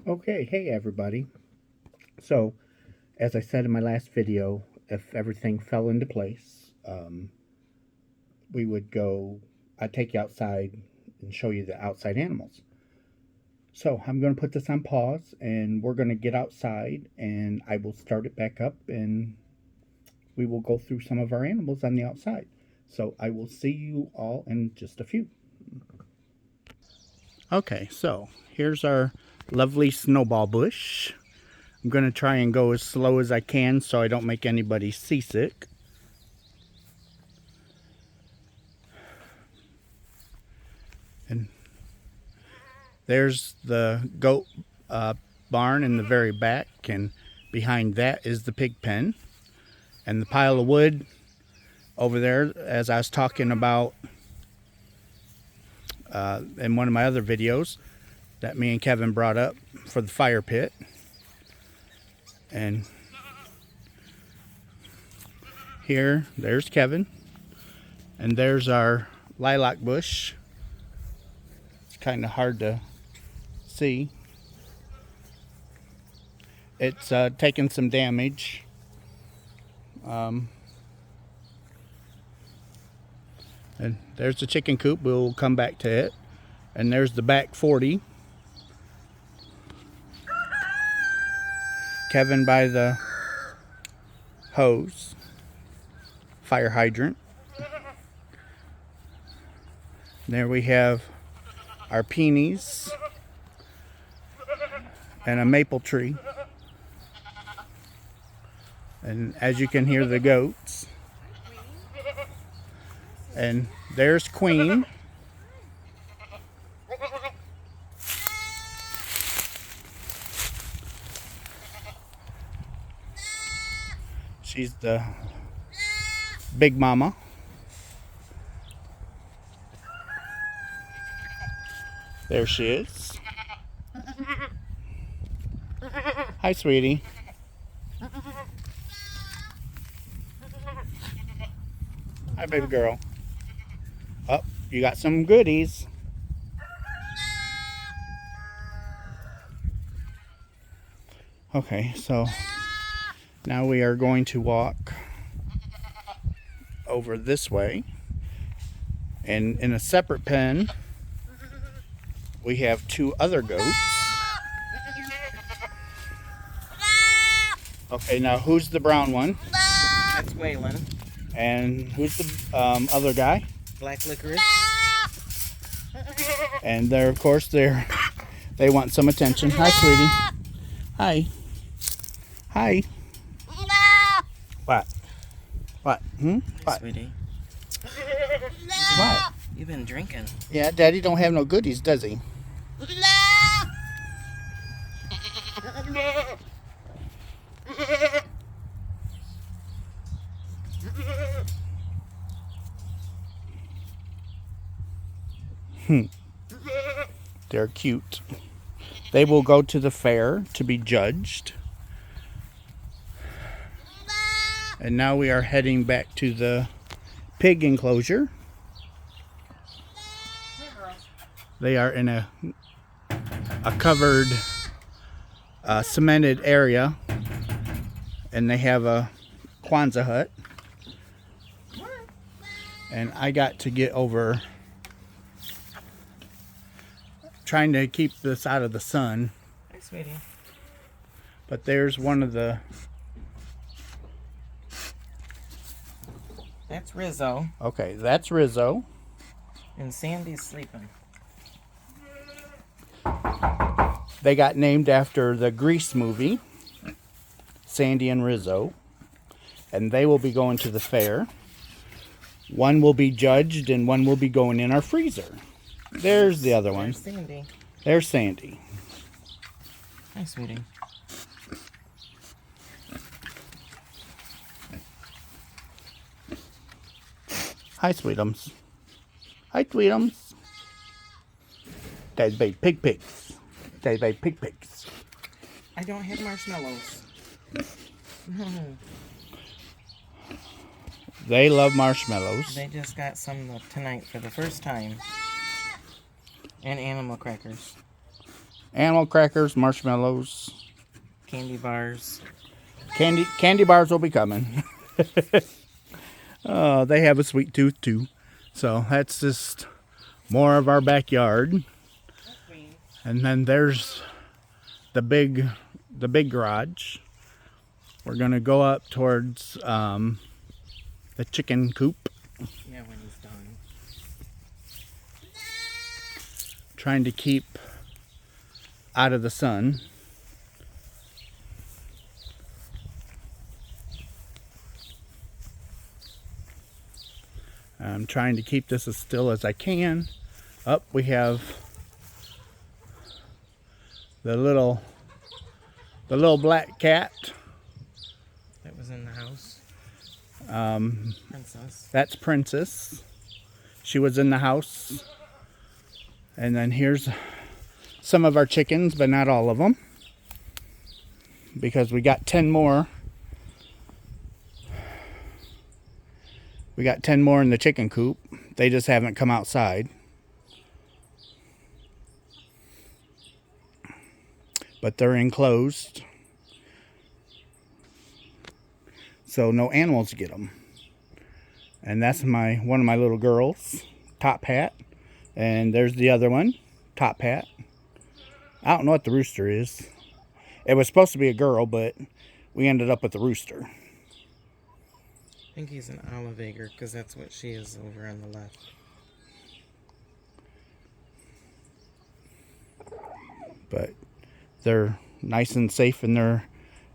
Okay, hey everybody. So, as I said in my last video, if everything fell into place, we would go, I'd take you outside and show you the outside animals. So, I'm going to put this on pause and we're going to get outside and I will start it back up and we will go through some of our animals on the outside. So, I will see you all in just a few. Okay, so here's our lovely snowball bush. I'm going to try and go as slow as I can so I don't make anybody seasick. And there's the goat barn in the very back, and behind that is the pig pen. And the pile of wood over there, as I was talking about in one of my other videos that me and Kevin brought up for the fire pit. And there's Kevin. And there's our lilac bush. It's kind of hard to see. It's taken some damage. And there's the chicken coop. We'll come back to it. And there's the back 40. Kevin by the hose. Fire hydrant. There we have our peonies and a maple tree. And as you can hear the goats. And there's Queen. She's the big mama. There she is. Hi, sweetie. Hi, baby girl. Oh, you got some goodies. Okay, so now we are going to walk over this way. And in a separate pen, we have two other goats. Okay, now who's the brown one? That's Waylon. And who's the other guy? Black licorice. And they're, of course, they want some attention. Hi, sweetie. Hi. Hi. What? What? Hi, What? sweetie. What? You've been drinking. Yeah, Daddy don't have no goodies, does he? They're cute. They will go to the fair to be judged. And now we are heading back to the pig enclosure. They are in a covered cemented area, and they have a Kwanzaa hut. And I got to get over, trying to keep this out of the sun. Hi, sweetie. But there's one of the... That's Rizzo. Okay, that's Rizzo. And Sandy's sleeping. They got named after the Grease movie, Sandy and Rizzo. And they will be going to the fair. One will be judged and one will be going in our freezer. There's the other one. There's Sandy. There's Sandy. Hi, sweetie. Hi, Sweetums. Hi, Sweetums. Dad's baby pig pigs. Dad's baby pig pigs. I don't have marshmallows. They love marshmallows. They just got some tonight for the first time. And animal crackers. Animal crackers, marshmallows. Candy bars. Candy bars will be coming. They have a sweet tooth too. So that's just more of our backyard. And then there's the big garage. We're gonna go up towards the chicken coop. Yeah, when he's done. Trying to keep out of the sun. I'm trying to keep this as still as I can. Up, we have the little black cat. That was in the house. Princess. That's Princess. She was in the house. And then here's some of our chickens, but not all of them, because we got 10 more. We got 10 more in the chicken coop. They just haven't come outside. But they're enclosed, so no animals get them. And that's one of my little girls, Top Hat. And there's the other one, Top Hat. I don't know what the rooster is. It was supposed to be a girl, but we ended up with the rooster. I think he's an olive egger, because that's what she is over on the left. But they're nice and safe in their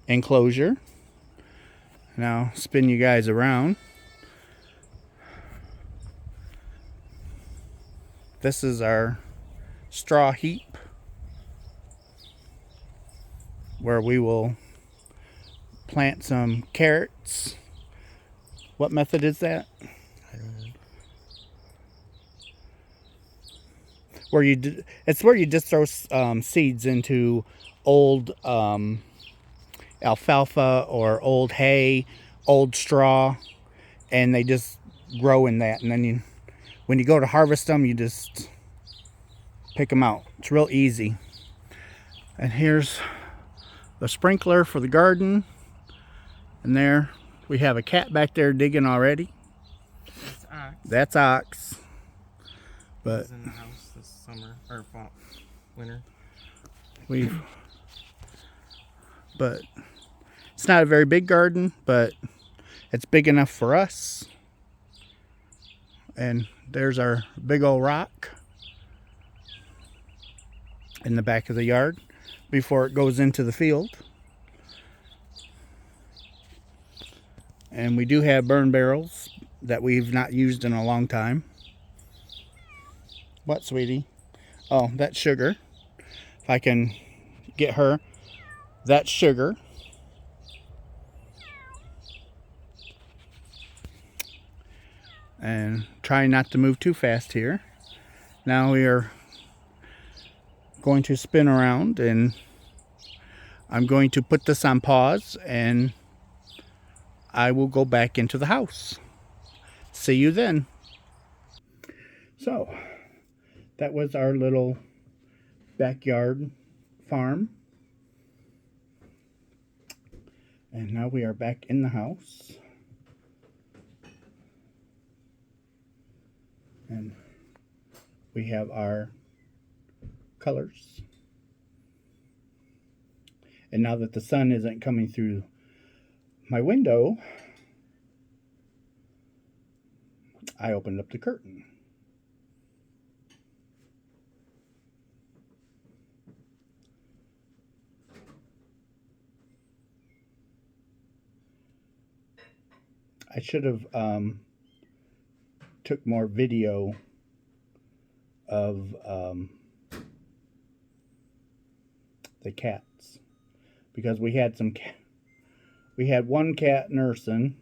enclosure. Now spin you guys around. This is our straw heap where we will plant some carrots. What method is that? I don't know. It's where you just throw seeds into old alfalfa or old hay, old straw, and they just grow in that. And then when you go to harvest them, you just pick them out. It's real easy. And here's the sprinkler for the garden. And there we have a cat back there digging already. That's Ox. That's Ox. But He's in the house this summer, or fall, winter. But it's not a very big garden, but it's big enough for us. And there's our big old rock in the back of the yard before it goes into the field. And we do have burn barrels that we've not used in a long time. What, sweetie? Oh, that's sugar. If I can get her. That's sugar. And try not to move too fast here. Now we are going to spin around, and I'm going to put this on pause, and I will go back into the house. See you then. So, that was our little backyard farm. And now we are back in the house. And we have our colors. And now that the sun isn't coming through my window, I opened up the curtain. I should have took more video of the cats, because we had one cat nursing,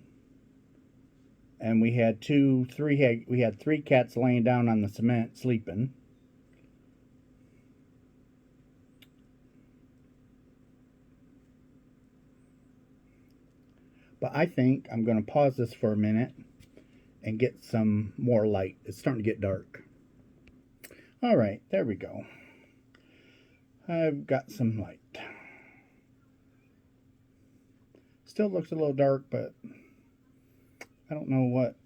and we had three cats laying down on the cement sleeping. But I think I'm going to pause this for a minute and get some more light. It's starting to get dark. All right, there we go. I've got some light. Still looks a little dark, but I don't know what.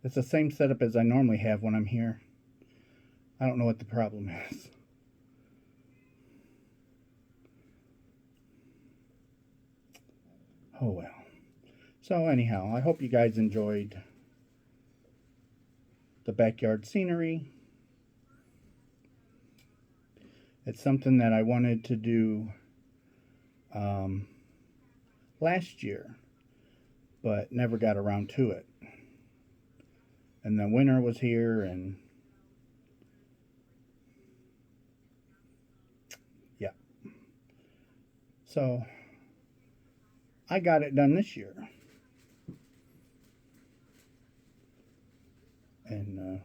It's the same setup as I normally have when I'm here. I don't know what the problem is. Oh well. So anyhow, I hope you guys enjoyed the backyard scenery. It's something that I wanted to do last year, but never got around to it. And the winter was here, and yeah. So I got it done this year. And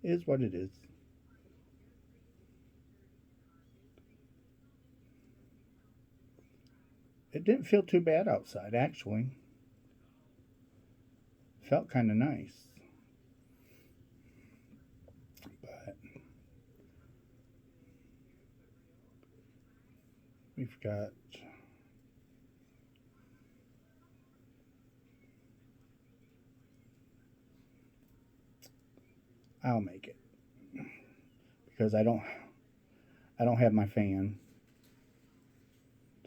is what it is. It didn't feel too bad outside, actually. Felt kind of nice. But we've got I'll make it because I don't have my fan,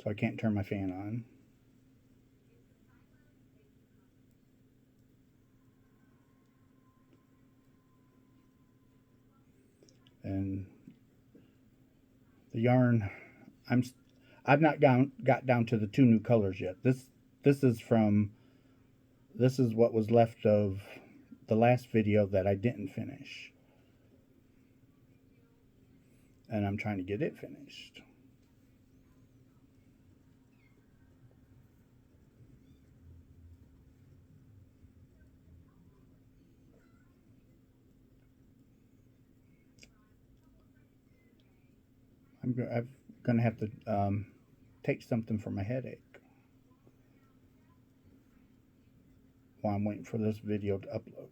so I can't turn my fan on. And the yarn, I'm I've not got down to the two new colors yet. This is from this is what was left of the last video that I didn't finish, and I'm trying to get it finished. I'm gonna have to take something for my headache while I'm waiting for this video to upload.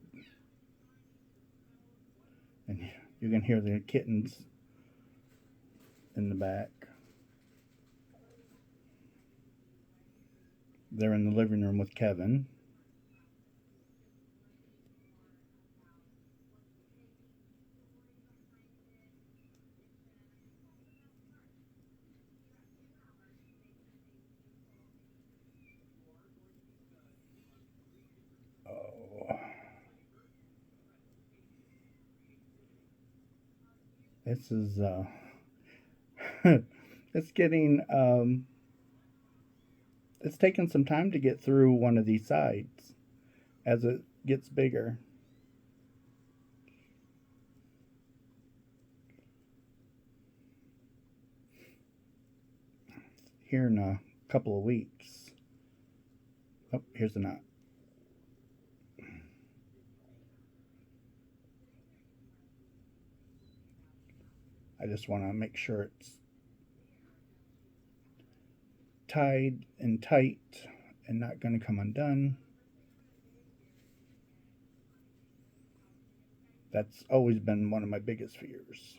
And you can hear the kittens in the back. They're in the living room with Kevin. Oh, this is it's getting it's taking some time to get through one of these sides as it gets bigger. Here in a couple of weeks. Oh, here's the knot. I just want to make sure it's tied and tight and not going to come undone. That's always been one of my biggest fears.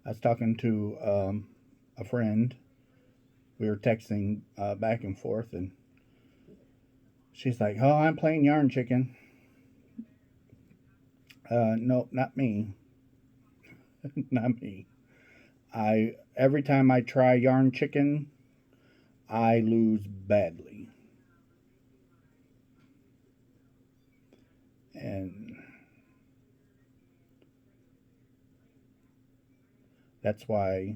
I was talking to a friend. We were texting back and forth, and she's like, "Oh, I'm playing yarn chicken." No, not me. Not me. I every time I try yarn chicken, I lose badly, and that's why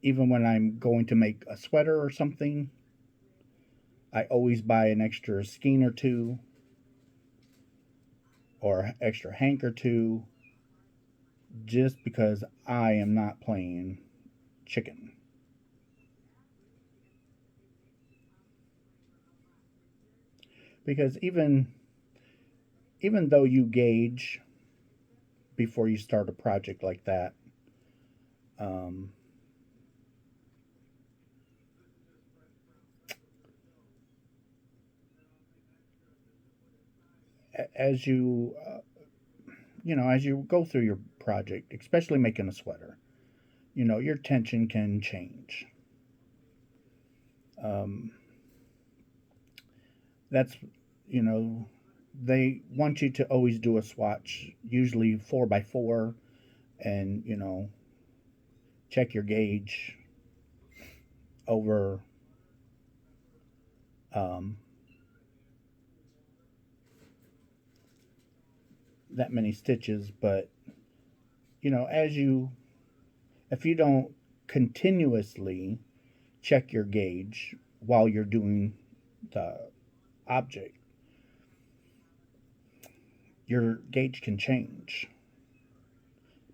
even when I'm going to make a sweater or something, I always buy an extra skein or two or extra hank or two just because I am not playing chicken. Because even though you gauge before you start a project like that, um, as you as you go through your project, especially making a sweater, your tension can change. Um, that's you know they want you to always do a swatch, usually 4x4, and check your gauge over um, that many stitches. But as you if you don't continuously check your gauge while you're doing the object, your gauge can change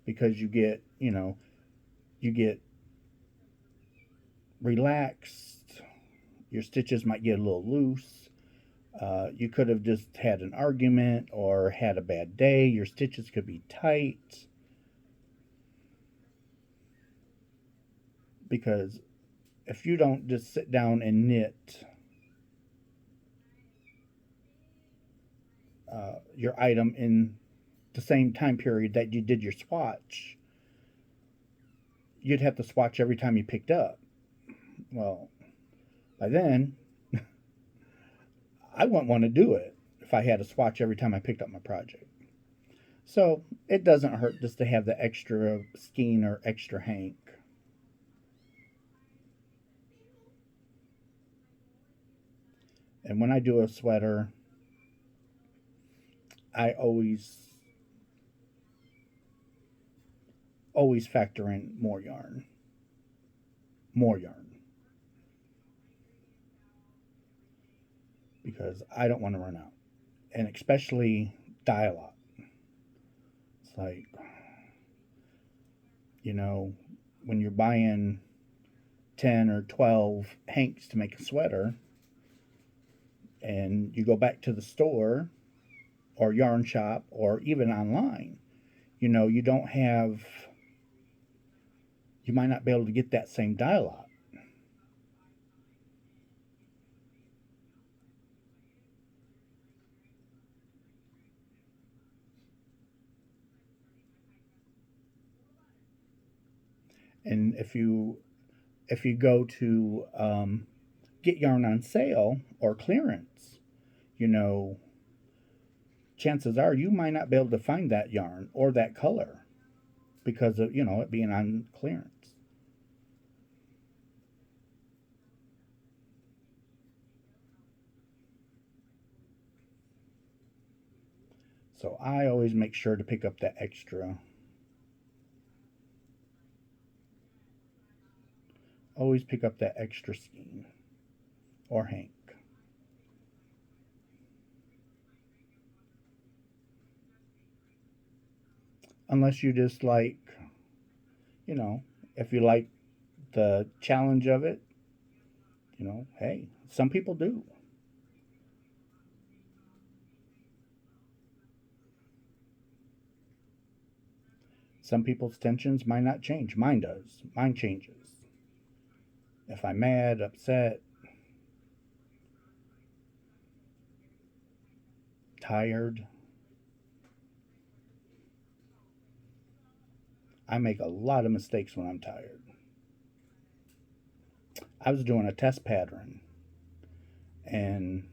because you get relaxed. Your stitches might get a little loose. You could have just had an argument or had a bad day. Your stitches could be tight because if you don't just sit down and knit your item in the same time period that you did your swatch, you'd have to swatch every time you picked up. Well, by then, I wouldn't want to do it if I had to swatch every time I picked up my project. So it doesn't hurt just to have the extra skein or extra hank. And when I do a sweater, I always factor in more yarn, because I don't want to run out, and especially dye a lot. It's like you know when you're buying 10 or 12 hanks to make a sweater, and you go back to the store or yarn shop or even online, you don't have, you might not be able to get that same dye lot. And if you go to get yarn on sale or clearance, you know, chances are you might not be able to find that yarn or that color because of it being on clearance. So I always make sure to pick up that extra. Always pick up that extra skein or hank. Unless you just like, you know, if you like the challenge of it, hey, some people do. Some people's tensions might not change. Mine does. Mine changes. If I'm mad, upset, tired, I make a lot of mistakes when I'm tired. I was doing a test pattern and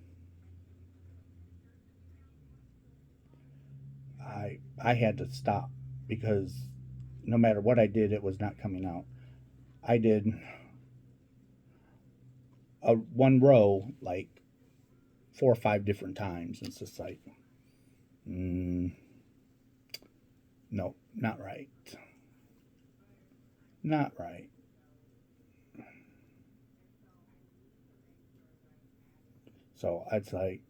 I had to stop because no matter what I did, it was not coming out. I did a one row like 4 or 5 different times. It's just like, mm, no, not right, not right. So it's like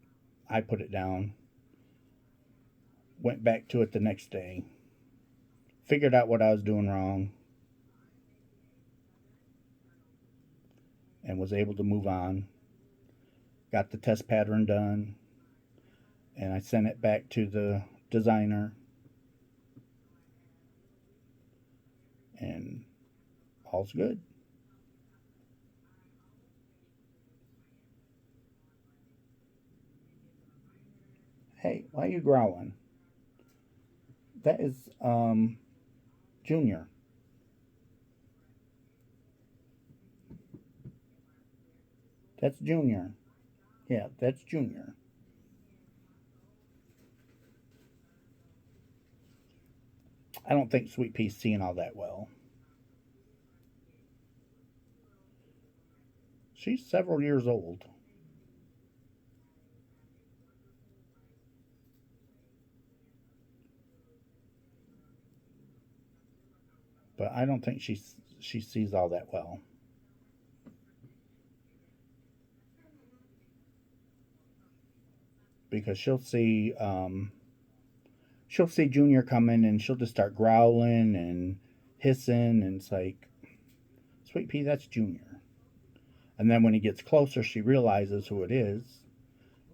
I put it down, went back to it the next day, figured out what I was doing wrong, and was able to move on. Got the test pattern done, and I sent it back to the designer, and all's good. Hey, why are you growling? That is, Junior. That's Junior. Yeah, that's Junior. I don't think Sweet Pea's seeing all that well. She's several years old, but I don't think she sees all that well because she'll see Junior coming and she'll just start growling and hissing, and it's like, Sweet Pea, that's Junior. And then when he gets closer, she realizes who it is,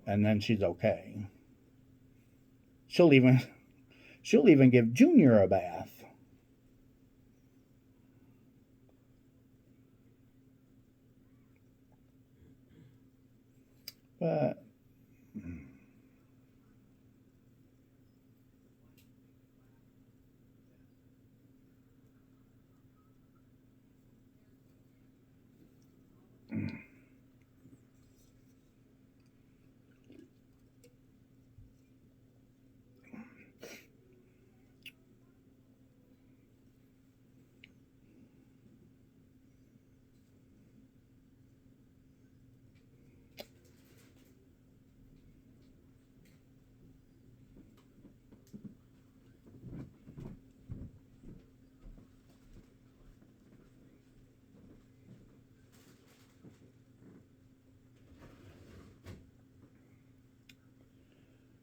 and then she's okay. She'll even she'll even give Junior a bath. But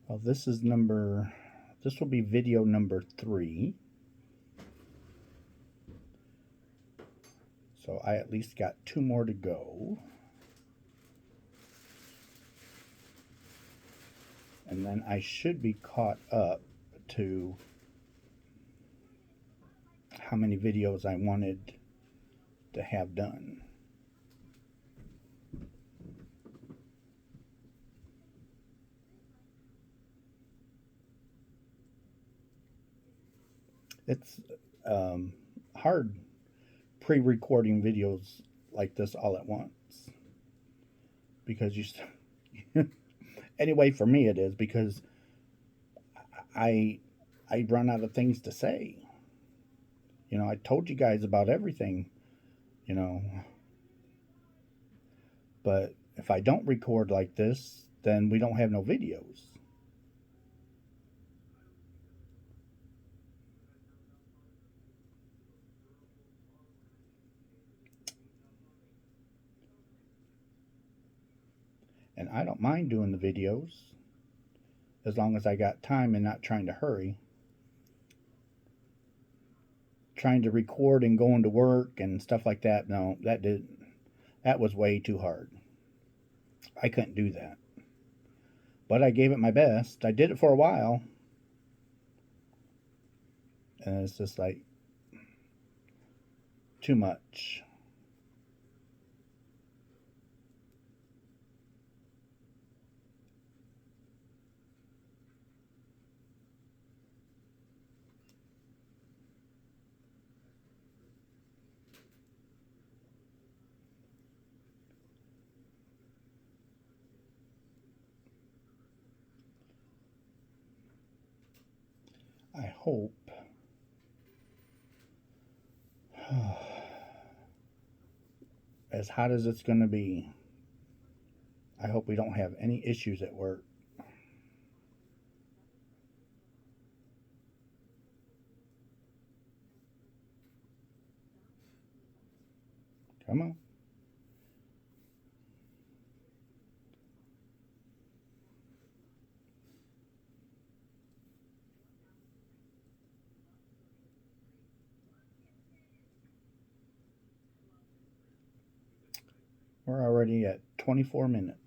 well, this will be video number 3. So I at least got 2 more to go. And then I should be caught up to how many videos I wanted to have done. It's hard pre-recording videos like this all at once because anyway, for me it is, because I I run out of things to say. I told you guys about everything, you know, but if I don't record like this, then we don't have no videos. And I don't mind doing the videos as long as I got time and not trying to hurry. Trying to record and going to work and stuff like that, no, that was way too hard. I couldn't do that. But I gave it my best. I did it for a while. And it's just like too much. I hope as hot as it's going to be, I hope we don't have any issues at work. Come on. We're already at 24 minutes.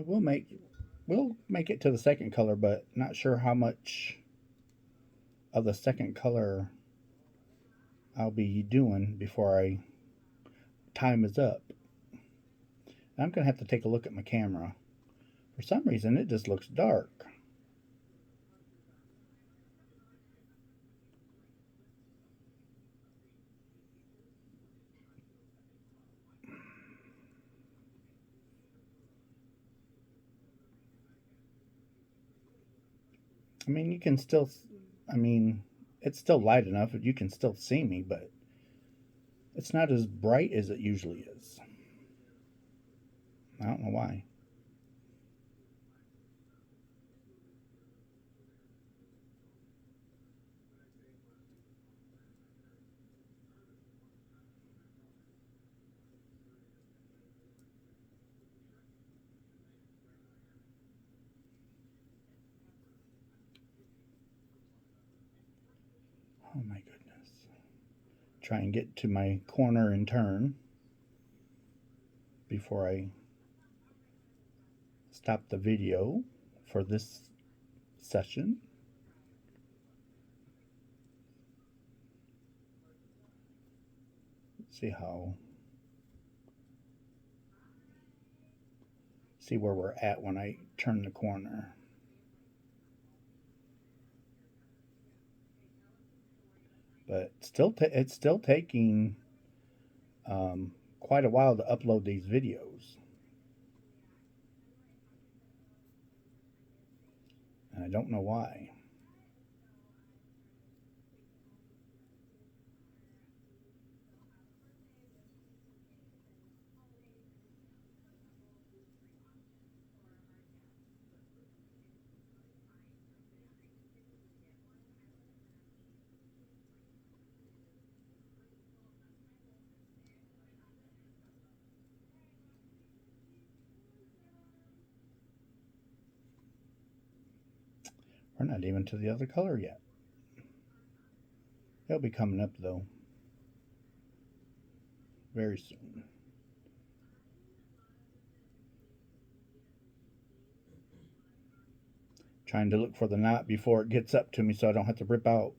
we'll make it to the second color, but not sure how much of the second color I'll be doing before I time is up. I'm gonna have to take a look at my camera. For some reason, it just looks dark. I mean, you can still, I mean, it's still light enough that you can still see me, but it's not as bright as it usually is. I don't know why. Oh my goodness. Try and get to my corner and turn before I stop the video for this session. See see where we're at when I turn the corner. But it's still taking quite a while to upload these videos, and I don't know why. We're not even to the other color yet. It'll be coming up though very soon. Trying to look for the knot before it gets up to me so I don't have to rip out.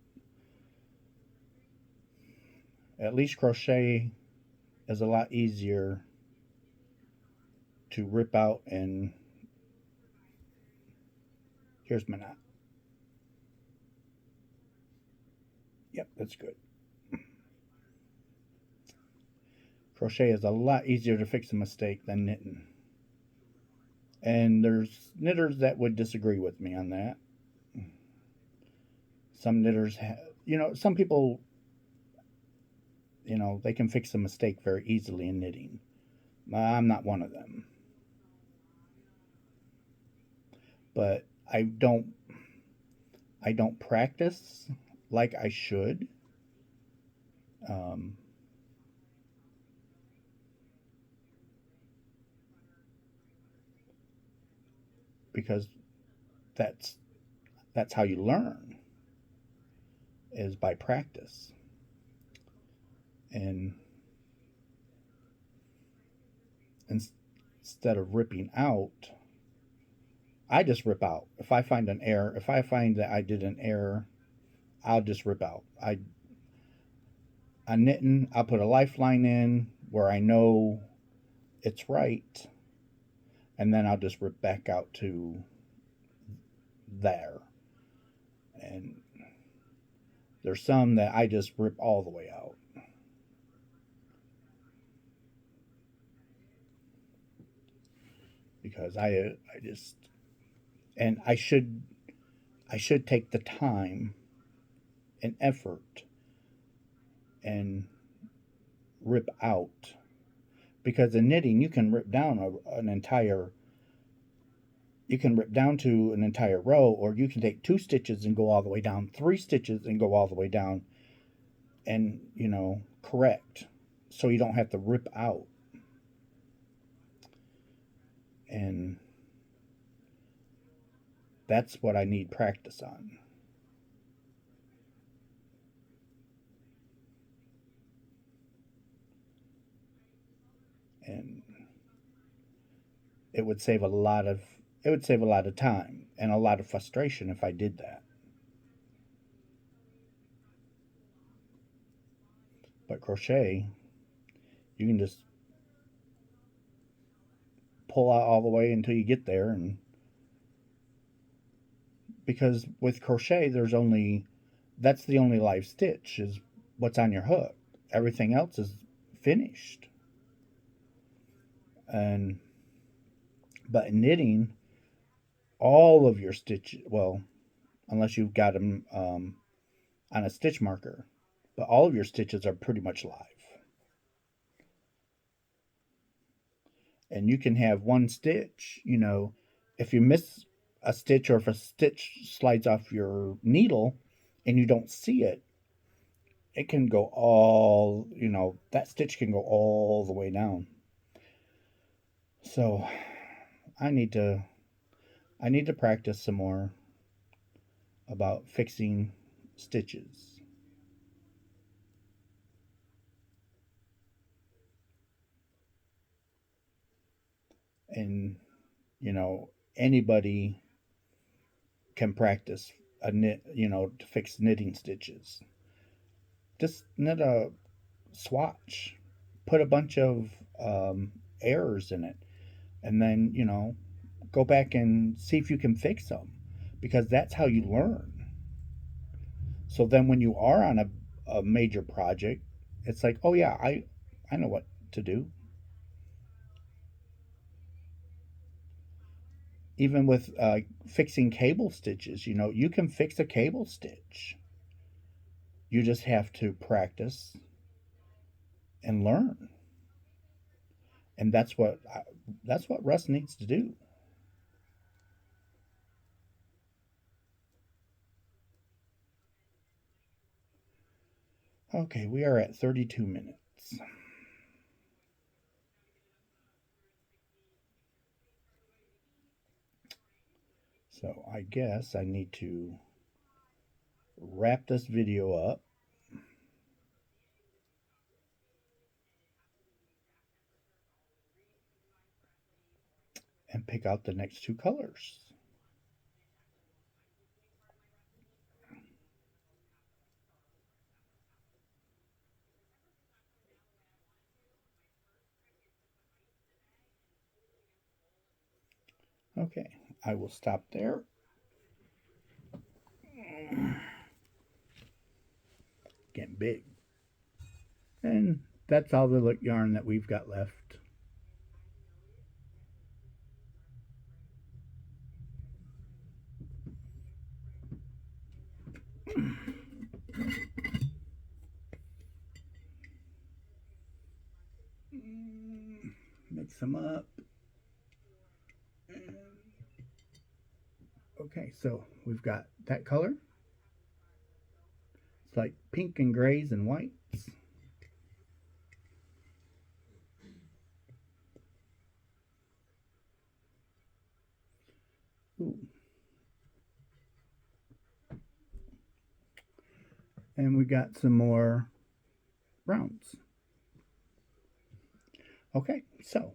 At least crochet is a lot easier to rip out, and here's my knot. Yep, that's good. Crochet is a lot easier to fix a mistake than knitting. And there's knitters that would disagree with me on that. Some knitters, some people, they can fix a mistake very easily in knitting. I'm not one of them. But I don't practice like I should. Um, because that's that's how you learn, is by practice. And instead of ripping out, I just rip out. If I find an error, if I find that I did an error, I'll just rip out. I'm knitting, I'll put a lifeline in where I know it's right, and then I'll just rip back out to there. And there's some that I just rip all the way out. Because I just, and I should take the time and effort and rip out, because in knitting you can rip down an entire, you can rip down to an entire row, or you can take 2 stitches and go all the way down, 3 stitches and go all the way down, and correct, so you don't have to rip out. And that's what I need practice on. And it would save a lot of time and a lot of frustration if I did that. But crochet, you can just pull out all the way until you get there, and because with crochet that's the only live stitch is what's on your hook. Everything else is finished. And but in knitting, all of your stitch, well, unless you've got them on a stitch marker, but all of your stitches are pretty much live. And you can have one stitch, if you miss a stitch, or if a stitch slides off your needle and you don't see it, it can go that stitch can go all the way down. So I need to practice some more about fixing stitches. And anybody can practice a knit, to fix knitting stitches. Just knit a swatch, put a bunch of errors in it, and then go back and see if you can fix them, because that's how you learn. So then when you are on a major project, it's like, oh yeah, I know what to do. Even with fixing cable stitches, you can fix a cable stitch. You just have to practice and learn, and that's what Russ needs to do. Okay, we are at 32 minutes. So I guess I need to wrap this video up and pick out the next two colors. Okay, I will stop there. Getting big. And that's all the yarn that we've got left. Mix them up. Okay, so we've got that color. It's like pink and grays and whites. Ooh. And we got some more browns. Okay, so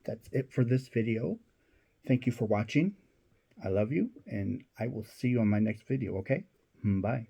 that's it for this video. Thank you for watching. I love you, and I will see you on my next video, okay? Bye.